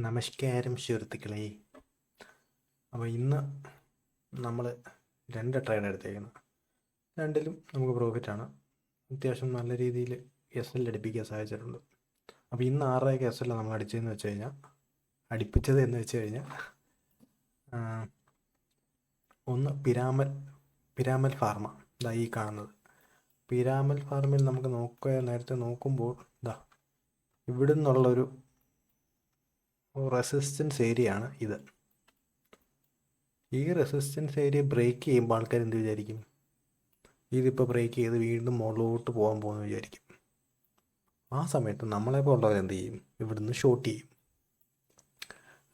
നമസ്കാരം സുഹൃത്തുക്കളെ. അപ്പോൾ ഇന്ന് നമ്മൾ 2 ട്രേഡ് എടുത്തേക്കുന്നത്. രണ്ടിലും നമുക്ക് പ്രോഫിറ്റാണ്. അത്യാവശ്യം നല്ല രീതിയിൽ എസ് എൽ അടിപ്പിക്കാൻ സാധിച്ചിട്ടുണ്ട്. അപ്പോൾ ഇന്ന് 6 എസ് എൽ നമ്മൾ അടിച്ചതെന്ന് വെച്ച് കഴിഞ്ഞാൽ ഒന്ന് പിരാമൽ ഫാർമ, ഇതാ ഈ കാണുന്നത് പിരാമൽ ഫാർമിൽ നമുക്ക് നേരത്തെ നോക്കുമ്പോൾ ഇവിടെ നിന്നുള്ളൊരു റെസിസ്റ്റൻസ് ഏരിയ ആണ് ഇത്. ഈ റെസിസ്റ്റൻസ് ഏരിയ ബ്രേക്ക് ചെയ്യുമ്പോൾ ആൾക്കാർ എന്ത് വിചാരിക്കും? ഇതിപ്പോൾ ബ്രേക്ക് ചെയ്ത് വീണ്ടും മുകളിലോട്ട് പോകാൻ പോകുമെന്ന് വിചാരിക്കും. ആ സമയത്ത് നമ്മളെപ്പോലുള്ളവർ എന്ത് ചെയ്യും? ഇവിടുന്ന് ഷോർട്ട് ചെയ്യും.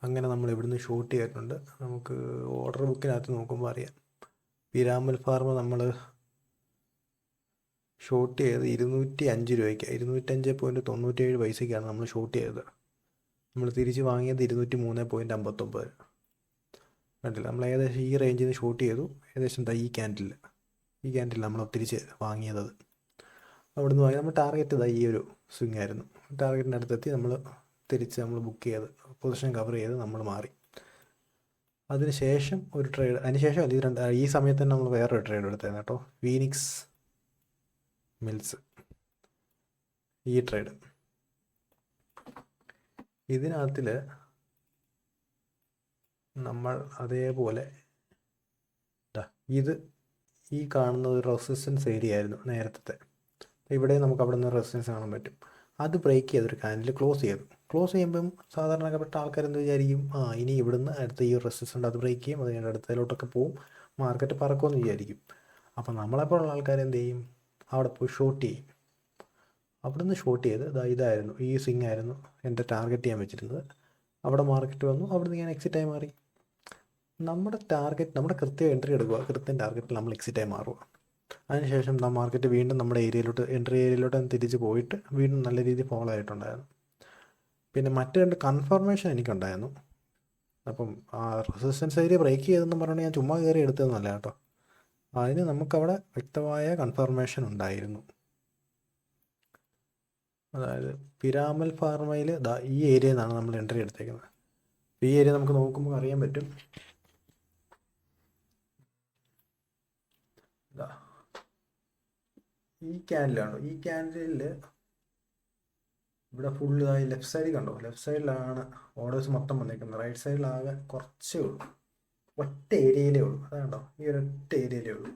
അങ്ങനെ നമ്മൾ ഇവിടുന്ന് ഷോർട്ട് ചെയ്തിട്ടുണ്ട്. നമുക്ക് ഓർഡർ ബുക്കിനകത്ത് നോക്കുമ്പോൾ അറിയാം. പിരാമൽ ഫാർമ നമ്മൾ ഷോർട്ട് ചെയ്ത് 205 രൂപയ്ക്ക് 205.97 നമ്മൾ ഷോർട്ട് ചെയ്തത്. നമ്മൾ തിരിച്ച് വാങ്ങിയത് 203.59. കണ്ടില്ല, നമ്മൾ ഏകദേശം ഈ റേഞ്ചിൽ നിന്ന് ഷോർട്ട് ചെയ്തു. ഏകദേശം ഈ ക്യാൻഡിൽ നമ്മൾ തിരിച്ച് വാങ്ങിയത്. അവിടെ നിന്ന് വാങ്ങി നമ്മൾ ടാർഗറ്റ് ഈ ഒരു സ്വിങ് ആയിരുന്നു. ടാർഗറ്റിൻ്റെ അടുത്തെത്തി നമ്മൾ ബുക്ക് ചെയ്ത് പൊസിഷൻ കവർ ചെയ്ത് നമ്മൾ മാറി. അതിനുശേഷം ഒരു ട്രേഡ്, അതിനുശേഷം ഈ സമയത്ത് തന്നെ നമ്മൾ വേറൊരു ട്രേഡ് എടുത്തായിരുന്നു കേട്ടോ. ഫീനിക്സ് മിൽസ്, ഈ ട്രേഡ്. ഇതിനകത്തിൽ നമ്മൾ അതേപോലെ ഇത് ഈ കാണുന്നത് ഒരു റെസിസ്റ്റൻസ് ഏരിയ ആയിരുന്നു നേരത്തെ. ഇവിടെ നമുക്ക് അവിടെ നിന്ന് റെസിസ്റ്റൻസ് കാണാൻ പറ്റും. അത് ബ്രേക്ക് ചെയ്തൊരു ക്യാൻഡിൽ ക്ലോസ് ചെയ്യുമ്പം സാധാരണപ്പെട്ട ആൾക്കാർ എന്ത് വിചാരിക്കും? ഇനി ഇവിടുന്ന് അടുത്ത ഈ റെസിസ്റ്റൻസ് അത് ബ്രേക്ക് ചെയ്യും, അത് കഴിഞ്ഞ് അടുത്തതിലോട്ടൊക്കെ പോവും, മാർക്കറ്റ് പറക്കുമെന്ന് വിചാരിക്കും. അപ്പം നമ്മളെപ്പോലുള്ള ആൾക്കാർ എന്ത് ചെയ്യും? അവിടെ പോയി ഷോർട്ട് ചെയ്യും. അവിടുന്ന് ഷോർട്ട് ചെയ്ത് ഇതായിരുന്നു, ഈ സ്വിങ് ആയിരുന്നു എൻ്റെ ടാർഗറ്റ് ചെയ്യാൻ വെച്ചിരുന്നത്. അവിടെ മാർക്കറ്റ് വന്നു, അവിടുന്ന് ഞാൻ എക്സിറ്റായി മാറി. നമ്മുടെ കൃത്യം എൻട്രി എടുക്കുക, കൃത്യം ടാർഗറ്റിൽ നമ്മൾ എക്സിറ്റായി മാറുക. അതിനുശേഷം മാർക്കറ്റ് വീണ്ടും നമ്മുടെ എൻട്രി ഏരിയയിലോട്ട് തിരിച്ച് പോയിട്ട് വീണ്ടും നല്ല രീതിയിൽ ഫോളോ ആയിട്ടുണ്ടായിരുന്നു. പിന്നെ മറ്റ് 2 കൺഫർമേഷൻ എനിക്കുണ്ടായിരുന്നു. അപ്പം ആ റെസിസ്റ്റൻസ് ഏരിയ ബ്രേക്ക് ചെയ്തെന്ന് പറഞ്ഞാൽ ഞാൻ ചുമ്മാ കയറി എടുത്തതെന്നല്ല കേട്ടോ. അതിന് നമുക്കവിടെ വ്യക്തമായ കൺഫർമേഷൻ ഉണ്ടായിരുന്നു. അതായത് പിരാമൽ ഫാർമയിൽ ഈ ഏരിയയിൽ നിന്നാണ് നമ്മൾ എൻട്രി എടുത്തേക്കുന്നത്. ഈ ഏരിയ നമുക്ക് നോക്കുമ്പോൾ അറിയാൻ പറ്റും. ഈ ക്യാൻഡിലാണ്, ഈ ക്യാൻഡിലിൽ ഇവിടെ ഫുള്ള് ലെഫ്റ്റ് സൈഡിൽ കണ്ടോ, ലെഫ്റ്റ് സൈഡിലാണ് ഓർഡേഴ്സ് മൊത്തം വന്നേക്കുന്നത്. റൈറ്റ് സൈഡിലാകെ കുറച്ചേ ഉള്ളൂ, ഒറ്റ ഏരിയയിലേ ഉള്ളൂ. അതാണ്ടോ, ഈ ഒരൊറ്റ ഏരിയയിലേ ഉള്ളൂ.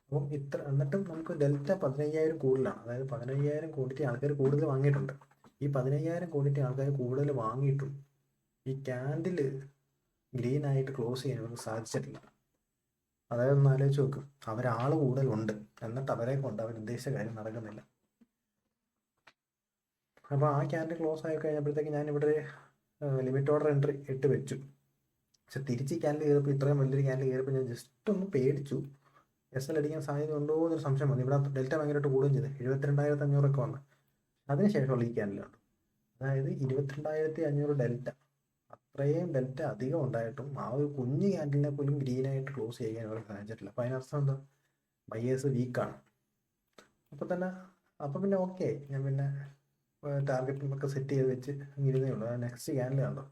അപ്പം എന്നിട്ടും നമുക്ക് ഡെൽറ്റ 15,000 കൂടുതലാണ്. അതായത് 15,000 ക്വാണ്ടിറ്റി ആൾക്കാർ കൂടുതൽ വാങ്ങിയിട്ടുണ്ട്. ഈ 15,000 ക്വാണ്ടിറ്റി ആൾക്കാർ കൂടുതൽ വാങ്ങിയിട്ടും ഈ ക്യാൻഡിൽ ഗ്രീൻ ആയിട്ട് ക്ലോസ് ചെയ്യാൻ അവർക്ക് സാധിച്ചിട്ടില്ല. അതായത് ഒന്ന് ആലോചിച്ച് നോക്കും, അവരാൾ കൂടുതലുണ്ട്, എന്നിട്ട് അവരെ കൊണ്ട് അവർ ഉദ്ദേശിച്ച കാര്യം നടക്കുന്നില്ല. അപ്പോൾ ആ ക്യാൻഡിൽ ക്ലോസ് ആയി കഴിഞ്ഞപ്പോഴത്തേക്ക് ഞാനിവിടെ ലിമിറ്റ് ഓർഡർ എൻട്രി ഇട്ട് വെച്ചു. പക്ഷെ തിരിച്ച് ക്യാൻഡിൽ കയറിയപ്പോൾ, ഇത്രയും വലിയൊരു ക്യാൻഡിൽ കയറിയപ്പോൾ ഞാൻ ജസ്റ്റ് ഒന്ന് പേടിച്ചു. എസ് എൽ അടിക്കാൻ സാധ്യത ഉണ്ടോ എന്നൊരു സംശയം വന്നു. ഇവിടെ ഡെൽറ്റ ഭയങ്കരമായിട്ട് കൂടുകയും ചെയ്ത് 72,500 വന്നു. അതിനുശേഷമുള്ള ഈ ക്യാൻഡിലുണ്ട്, അതായത് 22,500 ഡെൽറ്റ. അത്രയും ഡെൽറ്റ അധികം ഉണ്ടായിട്ടും ആ ഒരു കുഞ്ഞ് ക്യാൻഡിലിനെ പോലും ഗ്രീനായിട്ട് ക്ലോസ് ചെയ്യാൻ അവർക്ക് സാധിച്ചിട്ടില്ല. അപ്പോൾ അതിനർത്ഥം എന്താ? ബയേഴ്സ് വീക്കാണ്. അപ്പോൾ പിന്നെ ഓക്കെ, ഞാൻ പിന്നെ ടാർഗറ്റിനൊക്കെ സെറ്റ് ചെയ്ത് വെച്ച് ഇരുന്നേ ഉള്ളൂ. നെക്സ്റ്റ് ക്യാൻഡിൽ കണ്ടോ,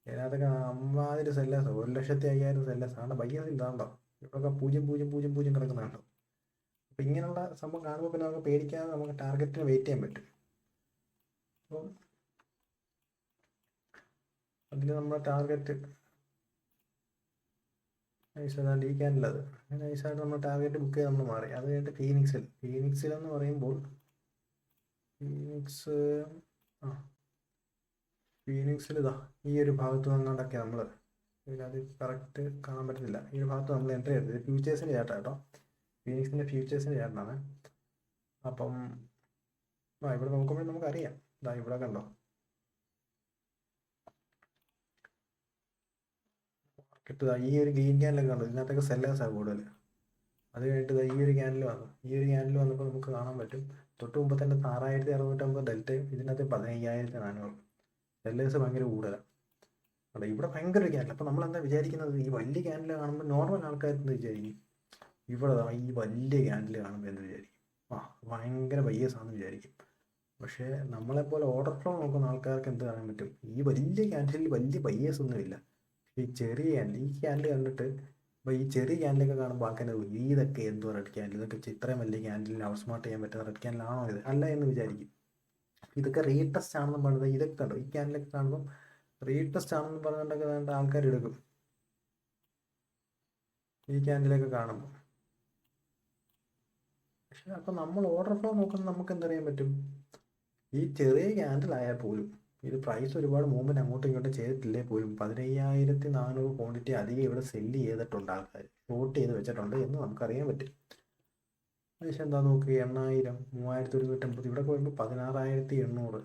ഇതിനകത്തൊക്കെ അമ്മാതിരി സെല്ലേഴ്സ്, 1,05,000 സെല്ലേഴ്സാണ്. ബയേഴ്സ് ഇതാണ്ടോ, ഇവിടെയൊക്കെ 0.000 കിടക്കുന്നുണ്ടോ. അപ്പോൾ ഇങ്ങനെയുള്ള സംഭവം കാണുമ്പോൾ പിന്നെ നമുക്ക് പേടിക്കാതെ നമുക്ക് ടാർഗറ്റിന് വെയിറ്റ് ചെയ്യാൻ പറ്റും. അപ്പം അതിൽ നമ്മുടെ ടാർഗറ്റ് നൈസാണ്. ഈ ക്യാൻഡിലത് നൈസായിട്ട് നമ്മൾ ടാർഗറ്റ് ബുക്ക് ചെയ്ത് നമ്മൾ മാറി. അത് കഴിഞ്ഞിട്ട് ഫീനിക്സിൽ എന്ന് പറയുമ്പോൾ ഫീനിക്സിൽ ഈ ഒരു ഭാഗത്ത് നിന്നുകൊണ്ടൊക്കെ നമ്മൾ, അത് കറക്റ്റ് കാണാൻ പറ്റുന്നില്ല, ഈ ഒരു ഭാഗത്ത് നമ്മൾ എൻട്രി ചെയ്തത് ഫ്യൂച്ചേഴ്സിൻ്റെ ചാർട്ടാണ് കേട്ടോ. ഫീനിക്സിൻ്റെ ഫ്യൂച്ചേഴ്സിൻ്റെ ചാർട്ടാണ്. അപ്പം ഇവിടെ നോക്കുമ്പോൾ നമുക്കറിയാം, ഇവിടെ കണ്ടോ, മാർക്കറ്റ് ഈ ഒരു ഗ്രീൻ ക്യാൻഡിലൊക്കെ കണ്ടോ, ഇതിനകത്തൊക്കെ സെല്ലേഴ്സാണ് കൂടുതൽ. അത് കഴിഞ്ഞിട്ട് ഈ ഒരു ക്യാൻഡിൽ വന്നപ്പോൾ നമുക്ക് കാണാൻ പറ്റും, തൊട്ട് മുമ്പ് തന്നെ 6,650 ഡെൽറ്റയും ഇതിനകത്ത് 15,400. സെല്ലേഴ്സ് ഭയങ്കര കൂടുതലാണ്. അവിടെ ഇവിടെ ഭയങ്കര ക്യാൻഡിൽ. അപ്പോൾ നമ്മളെന്താ വിചാരിക്കുന്നത്? ഈ വലിയ ക്യാൻഡിൽ കാണുമ്പോൾ നോർമൽ ആൾക്കാരെന്ത് വിചാരിക്കും? ഇവിടെ ഈ വലിയ ക്യാൻഡിൽ കാണുമ്പോൾ എന്ത് വിചാരിക്കും? ഭയങ്കര ബയേഴ്സാണെന്ന് വിചാരിക്കും. പക്ഷേ നമ്മളെപ്പോലെ ഓർഡർ ഫ്ലോ നോക്കുന്ന ആൾക്കാർക്ക് എന്ത് പറയാൻ പറ്റും, ഈ വലിയ ക്യാൻഡിലിൽ വലിയ ബയ്യേഴ്സ് ഒന്നുമില്ല. ഈ ചെറിയ ക്യാൻഡിൽ, ഈ ക്യാൻഡിൽ കണ്ടിട്ട് അപ്പോൾ ഈ ചെറിയ ക്യാൻഡിലൊക്കെ കാണുമ്പോൾ ആൾക്കാർ ഇതൊക്കെ എന്തോ റെഡ് ക്യാൻഡിൽ, ഇതൊക്കെ ഇത്രയും വലിയ ക്യാൻഡിലിന് ഔട്ട് സ്മാർട്ട് ചെയ്യാൻ പറ്റുന്ന റെഡ് ക്യാൻഡിലാണോ ഇത്, അല്ല എന്ന് വിചാരിക്കും. ഇതൊക്കെ റീടെസ്റ്റ് ആണെന്ന് പറയുന്നത്, ഇതൊക്കെ കണ്ടോ ഈ ക്യാൻഡിലൊക്കെ കാണുമ്പോൾ റീടെസ്റ്റ് ആണെന്ന് പറഞ്ഞിട്ടൊക്കെ വേണ്ട ആൾക്കാർ എടുക്കും ഈ ക്യാൻഡിലൊക്കെ കാണുമ്പോൾ. പക്ഷെ അപ്പോൾ നമ്മൾ ഓർഡർ ഫ്ലോ നോക്കുമ്പോൾ നമുക്ക് എന്തറിയാൻ പറ്റും, ഈ ചെറിയ ക്യാൻഡിലായാൽ പോലും ഇത് പ്രൈസ് ഒരുപാട് മൂവ്മെൻറ്റ് അങ്ങോട്ടും ഇങ്ങോട്ടും ചെയ്തിട്ടില്ലേ പോലും 15,400 ക്വാണ്ടിറ്റി അധികം ഇവിടെ സെല്ല് ചെയ്തിട്ടുണ്ട്, ആൾക്കാർ ഷോർട്ട് ചെയ്ത് വെച്ചിട്ടുണ്ട് എന്ന് നമുക്കറിയാൻ പറ്റും. പക്ഷേ എന്താ നോക്കി 8,000, 3,150, ഇവിടെ പോയപ്പോൾ 16,800.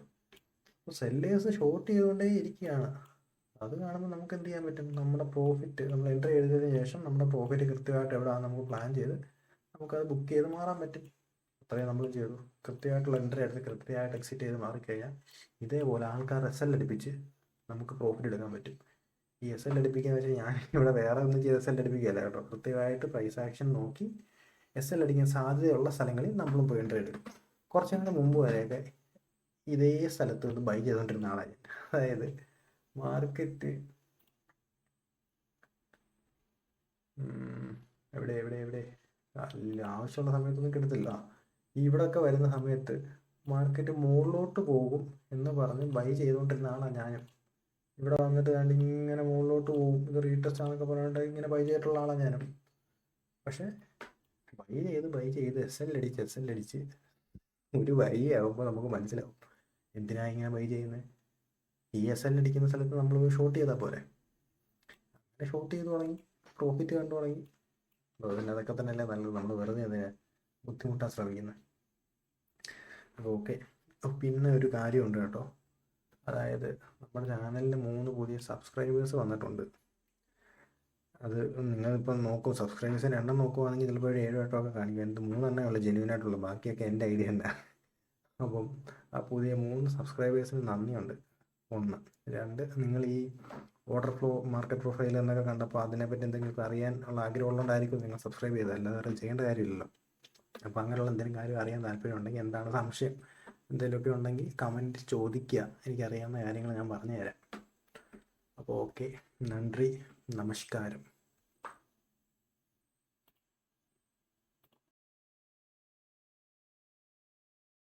അപ്പോൾ സെല്ലേഴ്സ് ഷോർട്ട് ചെയ്തുകൊണ്ടേ ഇരിക്കുകയാണ്. അത് കാണുമ്പോൾ നമുക്ക് എന്ത് ചെയ്യാൻ പറ്റും, നമ്മുടെ പ്രോഫിറ്റ് നമ്മൾ എൻട്രി ചെയ്തതിന് ശേഷം നമ്മുടെ പ്രോഫിറ്റ് കൃത്യമായിട്ട് എവിടെയാണ് നമുക്ക് പ്ലാൻ ചെയ്ത് നമുക്കത് ബുക്ക് ചെയ്ത് മാറാൻ പറ്റും. അത്രയും നമ്മൾ ചെയ്തു. കൃത്യമായിട്ടുള്ള എൻട്രി എടുത്ത് കൃത്യമായിട്ട് എക്സിറ്റ് ചെയ്ത് മാറിക്കഴിഞ്ഞാൽ ഇതേപോലെ ആൾക്കാർ SL അടുപ്പിച്ച് നമുക്ക് പ്രോഫിറ്റ് എടുക്കാൻ പറ്റും. ഈ SL അടുപ്പിക്കുക വെച്ചാൽ ഞാൻ ഇവിടെ വേറെ ഒന്നും ചെയ്ത് SL അടുപ്പിക്കുകയല്ല കേട്ടോ, കൃത്യമായിട്ട് പ്രൈസ് ആക്ഷൻ നോക്കി SL അടിക്കാൻ സാധ്യതയുള്ള സ്ഥലങ്ങളിൽ നമ്മളും പോയി എൻട്രി എടുക്കും. കുറച്ച് നാൾ മുമ്പ് വരെയൊക്കെ ഇതേ സ്ഥലത്ത് നിന്ന് ബൈ ചെയ്തുകൊണ്ടിരുന്ന ആളാണ് ഞാൻ. അതായത് മാർക്കറ്റ് എവിടെ എവിടെ എവിടെ ആവശ്യമുള്ള സമയത്തൊന്നും കിട്ടത്തില്ല. ഇവിടെയൊക്കെ വരുന്ന സമയത്ത് മാർക്കറ്റ് മുകളിലോട്ട് പോകും എന്ന് പറഞ്ഞ് ബൈ ചെയ്തുകൊണ്ടിരുന്ന ആളാണ് ഞാനും. ഇവിടെ വന്നിട്ട് കണ്ട് ഇങ്ങനെ മുകളിലോട്ട് പോകും, ഇത് റീടെസ്റ്റ് ആണെന്നൊക്കെ പറഞ്ഞിട്ട് ഇങ്ങനെ ബൈ ചെയ്തിട്ടുള്ള ആളാണ് ഞാനും. പക്ഷേ ബൈ ചെയ്ത് SL അടിച്ച് ഒരു വഴിയാകുമ്പോൾ നമുക്ക് മനസ്സിലാവും എന്തിനാ ഇങ്ങനെ ബൈ ചെയ്യുന്നത്. ഈ SL അടിക്കുന്ന സ്ഥലത്ത് നമ്മൾ ഷോർട്ട് ചെയ്താൽ പോരെ. അങ്ങനെ ഷോർട്ട് ചെയ്ത് തുടങ്ങി, പ്രോഫിറ്റ് കണ്ടു തുടങ്ങി. പിന്നെ അതൊക്കെ തന്നെയല്ലേ നല്ലത്, നമ്മൾ വെറുതെ അതിനെ ബുദ്ധിമുട്ടാൻ ശ്രമിക്കുന്നത്. അപ്പോൾ ഓക്കെ. പിന്നെ ഒരു കാര്യമുണ്ട് കേട്ടോ, അതായത് നമ്മുടെ ചാനലിൽ 3 പുതിയ സബ്സ്ക്രൈബേഴ്സ് വന്നിട്ടുണ്ട്. അത് നിങ്ങളിപ്പം നോക്കും, സബ്സ്ക്രൈബേഴ്സിൻ്റെ എണ്ണം നോക്കുവാണെങ്കിൽ ചിലപ്പോൾ 7 8 ഒക്കെ കാണിക്കും. എന്ത് 3 എണ്ണമേ ഉള്ളൂ ജെന്യൂനായിട്ടുള്ളൂ, ബാക്കിയൊക്കെ എൻ്റെ ഐഡിയ തന്നെ. അപ്പം ആ പുതിയ 3 സബ്സ്ക്രൈബേഴ്സിന് നന്ദിയുണ്ട്. 1, 2, നിങ്ങൾ ഈ ഓർഡർ ഫ്ലോ മാർക്കറ്റ് പ്രൊഫൈൽ എന്നൊക്കെ കണ്ടപ്പോൾ അതിനെപ്പറ്റി എന്തെങ്കിലും അറിയാൻ ഉള്ള ആഗ്രഹം ഉള്ളതുകൊണ്ടായിരിക്കും നിങ്ങൾ സബ്സ്ക്രൈബ് ചെയ്തത്, അല്ലാതെ ചെയ്യേണ്ട കാര്യമില്ലല്ലോ. അപ്പോൾ അങ്ങനെയുള്ള എന്തെങ്കിലും കാര്യം അറിയാൻ താല്പര്യം ഉണ്ടെങ്കിൽ, എന്താണ് സംശയം എന്തെങ്കിലുമൊക്കെ ഉണ്ടെങ്കിൽ കമൻറ്റ് ചോദിക്കുക, എനിക്കറിയാവുന്ന കാര്യങ്ങൾ ഞാൻ പറഞ്ഞു തരാം. അപ്പോൾ ഓക്കെ, നന്ദി, നമസ്കാരം.